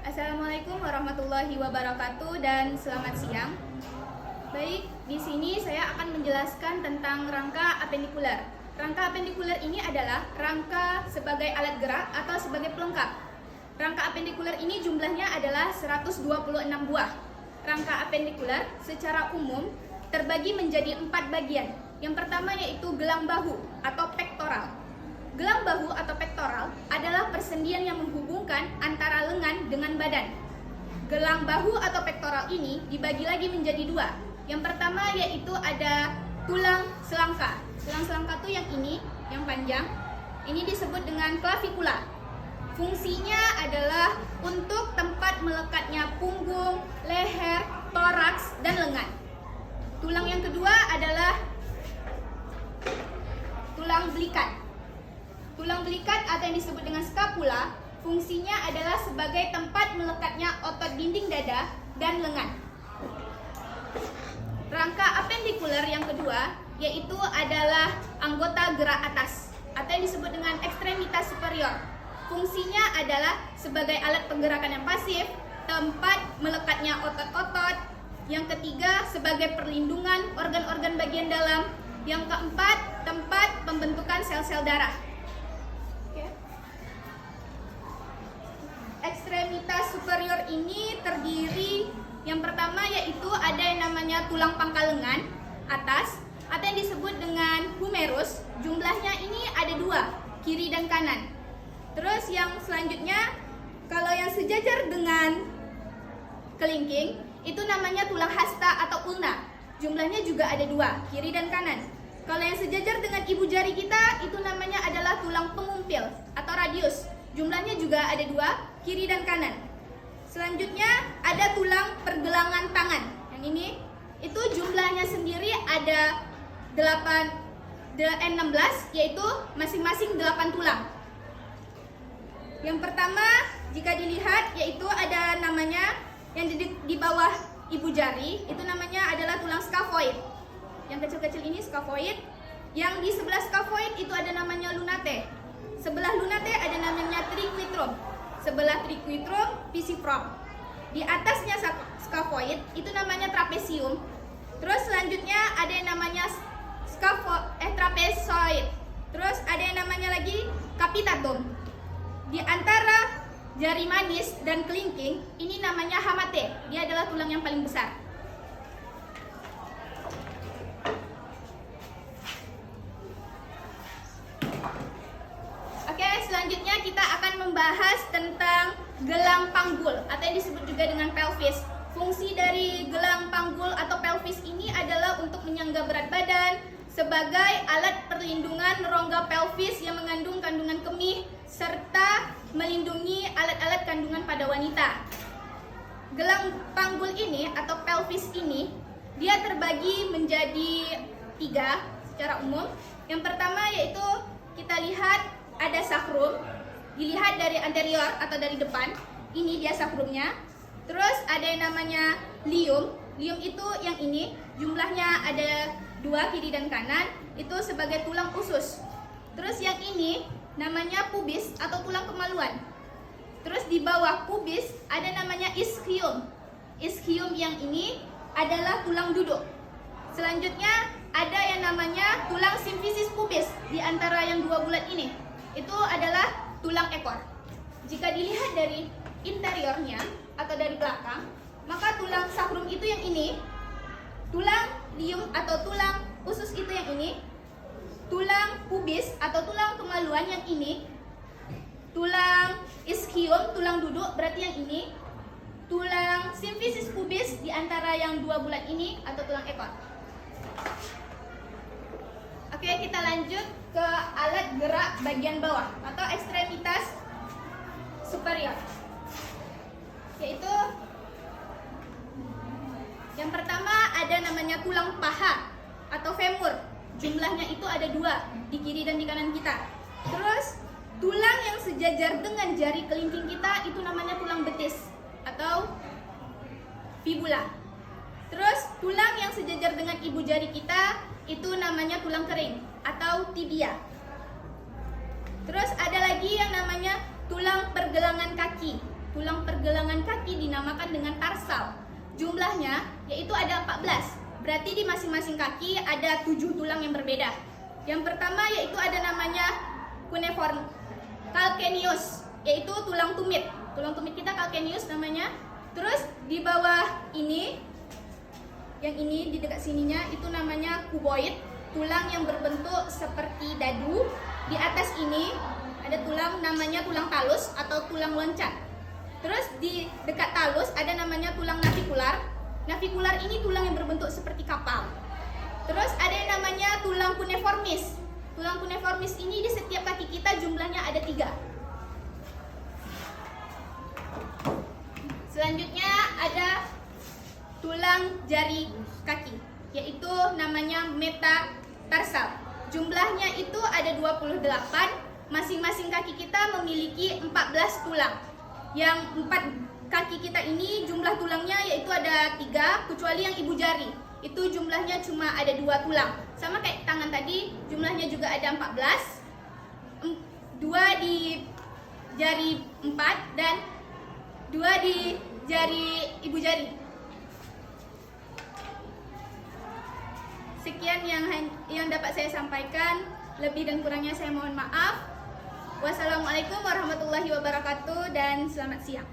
Assalamualaikum warahmatullahi wabarakatuh dan selamat siang. Baik, di sini saya akan menjelaskan tentang rangka apendikuler. Rangka apendikuler ini adalah rangka sebagai alat gerak atau sebagai pelengkap. Rangka apendikuler ini jumlahnya adalah 126 buah. Rangka apendikuler secara umum terbagi menjadi 4 bagian. Yang pertama yaitu gelang bahu atau pektoral. Gelang bahu atau pektoral adalah persendian yang menghubungkan antara lengan dengan badan. Gelang bahu atau pektoral ini dibagi lagi menjadi 2. Yang pertama yaitu ada tulang selangka. Tulang selangka itu yang ini, yang panjang. Ini disebut dengan clavikula. Fungsinya adalah untuk tempat melekatnya punggung, leher, toraks, dan lengan. Tulang yang kedua adalah tulang belikat. Tulang belikat atau yang disebut dengan scapula, fungsinya adalah sebagai tempat melekatnya otot dinding dada dan lengan. Rangka apendikuler yang kedua yaitu adalah anggota gerak atas atau yang disebut dengan ekstremitas superior. Fungsinya adalah sebagai alat penggerakan yang pasif, tempat melekatnya otot-otot. Yang ketiga sebagai perlindungan organ-organ bagian dalam. Yang keempat tempat pembentukan sel-sel darah. Ekstremitas superior ini terdiri yang pertama yaitu ada yang namanya tulang pangkal lengan atas atau yang disebut dengan humerus. Jumlahnya ini ada 2, kiri dan kanan. Terus yang selanjutnya kalau yang sejajar dengan kelingking itu namanya tulang hasta atau ulna. Jumlahnya juga ada 2, kiri dan kanan. Kalau yang sejajar dengan ibu jari kita itu namanya adalah tulang pengumpil atau radius. Jumlahnya juga ada 2, kiri dan kanan. Selanjutnya ada tulang pergelangan tangan. Yang ini itu jumlahnya sendiri ada 16 yaitu masing-masing 8 tulang. Yang pertama jika dilihat yaitu ada namanya yang di bawah ibu jari itu namanya adalah tulang scaphoid. Yang kecil-kecil ini scaphoid. Yang di sebelah scaphoid itu ada namanya lunate. Sebelah lunate ada namanya triquetrum. Sebelah triquetrum piscifrom. Di atasnya scaphoid itu namanya trapezium. Terus selanjutnya ada yang namanya trapezoid. Terus ada yang namanya lagi capitatum. Di antara jari manis dan kelingking ini namanya hamate. Dia adalah tulang yang paling besar. Oke, selanjutnya kita akan membahas tentang gelang panggul atau yang disebut juga dengan pelvis. Fungsi dari gelang panggul atau pelvis ini adalah untuk menyangga berat badan sebagai alat perlindungan rongga pelvis yang mengandung kandungan kemih serta melindungi alat-alat kandungan pada wanita. Gelang panggul ini atau pelvis ini dia terbagi menjadi 3 secara umum. Yang pertama yaitu kita lihat ada sacrum, dilihat dari anterior atau dari depan, ini dia sacrumnya. Terus ada yang namanya lium, lium itu yang ini, jumlahnya ada 2 kiri dan kanan, itu sebagai tulang usus. Terus yang ini namanya pubis atau tulang kemaluan. Terus di bawah pubis ada namanya ischium. Ischium yang ini adalah tulang duduk. Selanjutnya ada yang namanya tulang simfisis pubis di antara yang 2 bulat ini. Itu adalah tulang ekor. Jika dilihat dari interiornya atau dari belakang, maka tulang sacrum itu yang ini, tulang lium atau tulang usus itu yang ini, tulang pubis atau tulang kemaluan yang ini, tulang ischium, tulang duduk berarti yang ini, tulang simfisis pubis di antara yang 2 bulat ini atau tulang ekor. Oke, kita lanjut ke alat gerak bagian bawah atau ekstremitas superior. Yaitu yang pertama ada namanya tulang paha atau femur. Jumlahnya itu ada 2 di kiri dan di kanan kita. Terus tulang yang sejajar dengan jari kelingking kita itu namanya tulang betis atau fibula. Terus tulang yang sejajar dengan ibu jari kita itu namanya tulang kering atau tibia. Terus ada lagi yang namanya tulang pergelangan kaki. tulang pergelangan kaki dinamakan dengan tarsal. Jumlahnya yaitu ada 14. Berarti di masing-masing kaki ada 7 tulang yang berbeda. Yang pertama yaitu ada namanya cuneiform calcaneus, yaitu tulang tumit. Tulang tumit kita calcaneus namanya. Terus di bawah ini, yang ini di dekat sininya itu namanya cuboid, tulang yang berbentuk seperti dadu. Di atas ini ada tulang namanya tulang talus atau tulang loncat. Terus di dekat talus ada namanya tulang navikular. Navikular ini tulang yang berbentuk seperti kapal. Terus ada yang namanya tulang cuneiformis. Tulang cuneiformis ini di setiap kaki kita jumlahnya ada 3. Selanjutnya ada tulang jari kaki, yaitu namanya metatarsal. Jumlahnya itu ada 28. Masing-masing kaki kita memiliki 14 tulang. Yang 4 kaki kita ini jumlah tulangnya yaitu ada 3, kecuali yang ibu jari. Itu jumlahnya cuma ada 2 tulang. Sama kayak tangan tadi, jumlahnya juga ada 14. 2 di jari 4 dan 2 di jari ibu jari. Sekian yang dapat saya sampaikan. Lebih dan kurangnya saya mohon maaf. Wassalamualaikum warahmatullahi wabarakatuh dan selamat siang.